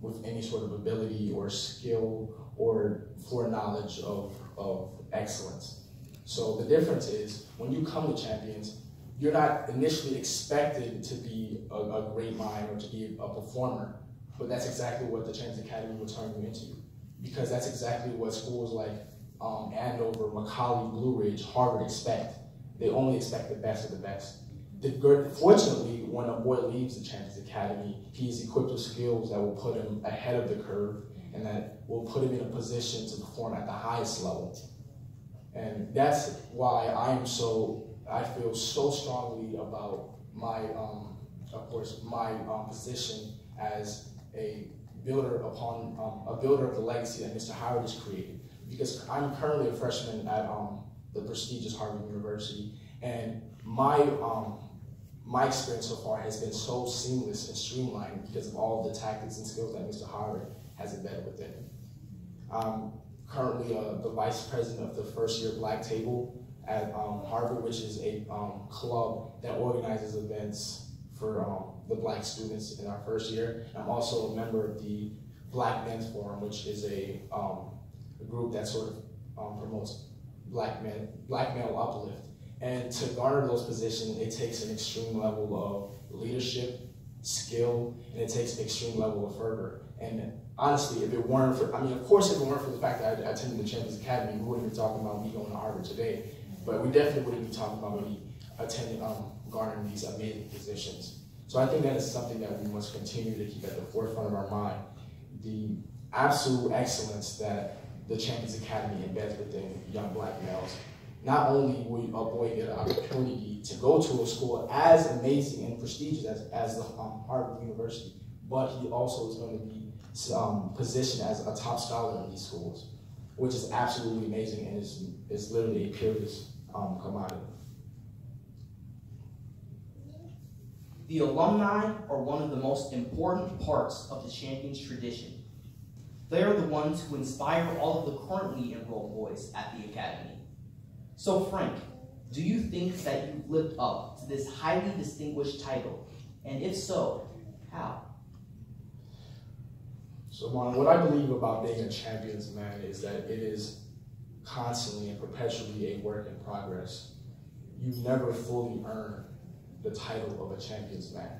with any sort of ability or skill or foreknowledge of excellence. So the difference is, when you come to Champions, you're not initially expected to be a great mind or to be a performer, but that's exactly what the Champions Academy will turn you into, because that's exactly what schools like Andover, Macaulay, Blue Ridge, Harvard expect. They only expect the best of the best. Fortunately, when a boy leaves the Champions Academy, he's equipped with skills that will put him ahead of the curve and that will put him in a position to perform at the highest level. And that's why I feel so strongly about my, of course, my position as a builder of the legacy that Mr. Howard has created. Because I'm currently a freshman at the prestigious Harvard University, and my experience so far has been so seamless and streamlined because of all of the tactics and skills that Mr. Howard has embedded within him. I'm currently the vice president of the first year Black Table at Harvard, which is a club that organizes events for the Black students in our first year. I'm also a member of the Black Men's Forum, which is a group that sort of promotes black male uplift. And to garner those positions, it takes an extreme level of leadership, skill, and it takes an extreme level of fervor. And honestly, if it weren't for, of course, if it weren't for the fact that I attended the Champions Academy, we wouldn't be talking about me going to Harvard today. But we definitely wouldn't be talking about me attending, garnering these amazing positions. So I think that is something that we must continue to keep at the forefront of our mind. The absolute excellence that the Champions Academy embeds within young Black males. Not only will a boy get an opportunity to go to a school as amazing and prestigious as the Harvard University, but he also is going to be positioned as a top scholar in these schools, which is absolutely amazing and is literally a peerless commodity. The alumni are one of the most important parts of the Champions tradition. They are the ones who inspire all of the currently enrolled boys at the Academy. So Frank, do you think that you've lived up to this highly distinguished title? And if so, how? So what I believe about being a Champions man is that it is constantly and perpetually a work in progress. You never fully earn the title of a Champions man.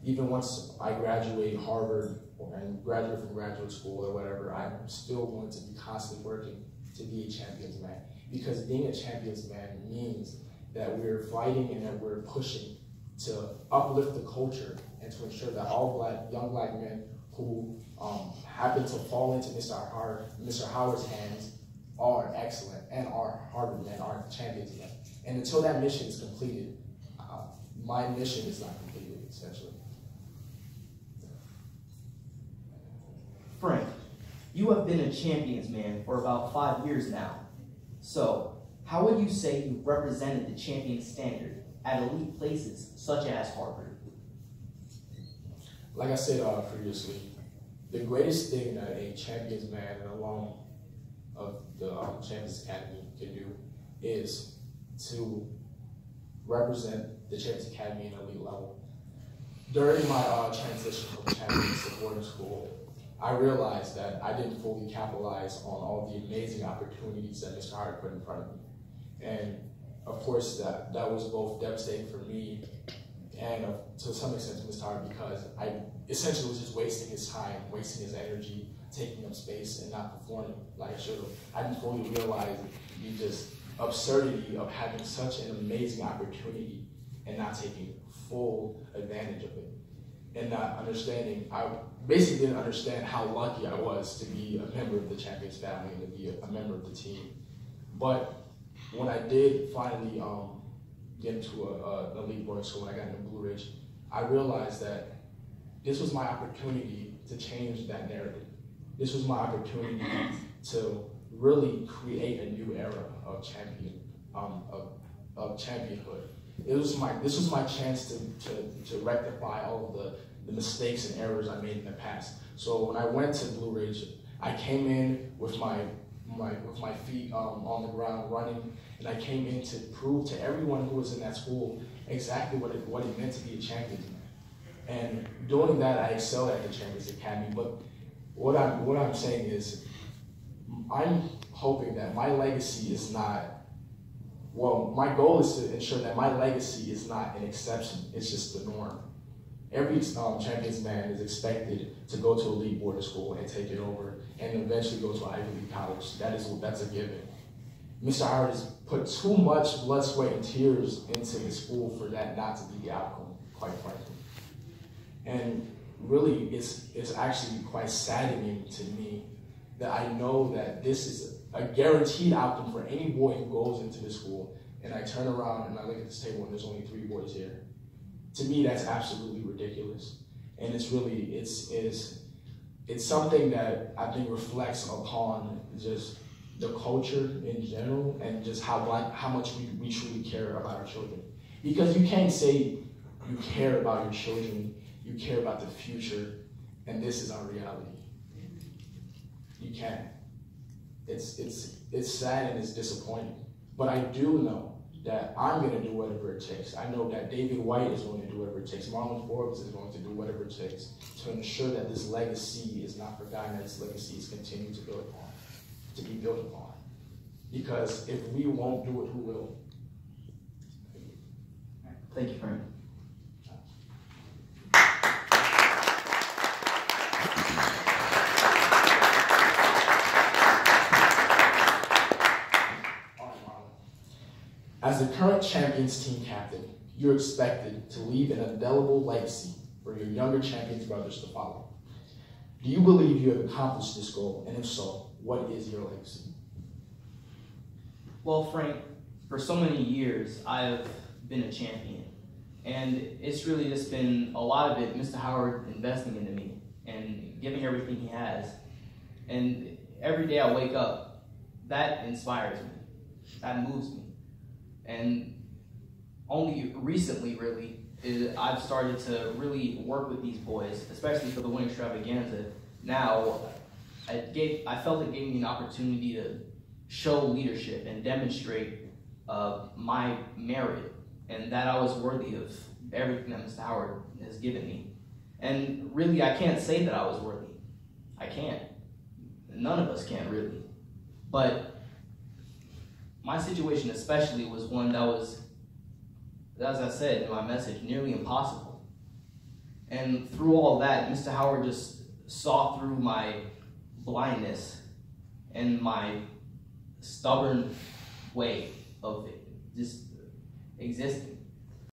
Even once I graduate Harvard and graduate from graduate school or whatever, I'm still going to be constantly working to be a Champions man. Because being a Champions man means that we're fighting and that we're pushing to uplift the culture and to ensure that all young Black men who happen to fall into Mr. Howard's hands are excellent and are Harvard men, are Champions men. And until that mission is completed, my mission is not completed, essentially. Frank, you have been a Champions man for about 5 years now. So, how would you say you represented the champion standard at elite places such as Harvard? Like I said previously, the greatest thing that a Champions man and alum of the Champions Academy can do is to represent the Champions Academy in elite level. During my transition from Champions to boarding school, I realized that I didn't fully capitalize on all the amazing opportunities that Mr. Howard put in front of me. And of course, that was both devastating for me and to some extent to Mr. Howard, because I essentially was just wasting his time, wasting his energy, taking up space and not performing like I should have. I didn't fully realize the just absurdity of having such an amazing opportunity and not taking full advantage of it. And not understanding, I basically didn't understand how lucky I was to be a member of the Champions family and to be a member of the team. But when I did finally get into an elite boarding school, when I got into Blue Ridge, I realized that this was my opportunity to change that narrative. This was my opportunity to really create a new era of championhood. This was my chance to rectify all of the mistakes and errors I made in the past. So when I went to Blue Ridge, I came in with my feet on the ground running, and I came in to prove to everyone who was in that school exactly what it meant to be a champion. And doing that, I excelled at the Champions Academy. But what I'm saying is, I'm hoping that my legacy is not, well, my goal is to ensure that my legacy is not an exception, it's just the norm. Every Champions man is expected to go to elite boarding school and take it over and eventually go to Ivy League college. That's a given. Mr. Howard has put too much blood, sweat, and tears into his school for that not to be the outcome, quite frankly. And really, it's actually quite saddening to me that I know that this is a guaranteed outcome for any boy who goes into this school, and I turn around and I look at this table and there's only 3 boys here. To me, that's absolutely ridiculous. And it's really, it's something that I think reflects upon just the culture in general and just how much we truly care about our children. Because you can't say you care about your children, you care about the future, and this is our reality. You can't. It's sad and it's disappointing. But I do know that I'm going to do whatever it takes. I know that David White is going to do whatever it takes. Marlon Forbes is going to do whatever it takes to ensure that this legacy is not forgotten, that this legacy is continued to be built upon. Because if we won't do it, who will? Thank you, Frank. As the current Champions team captain, you're expected to leave an indelible legacy for your younger Champions brothers to follow. Do you believe you have accomplished this goal? And if so, what is your legacy? Well, Frank, for so many years, I've been a champion. And it's really just been a lot of it, Mr. Howard investing into me and giving everything he has. And every day I wake up, that inspires me. That moves me. And only recently, really, I've started to really work with these boys, especially for the Winter Extravaganza. Now, I felt it gave me an opportunity to show leadership and demonstrate my merit and that I was worthy of everything that Mr. Howard has given me. And really, I can't say that I was worthy. I can't. None of us can, really. But my situation especially was one that was, as I said in my message, nearly impossible. And through all that, Mr. Howard just saw through my blindness and my stubborn way of just existing.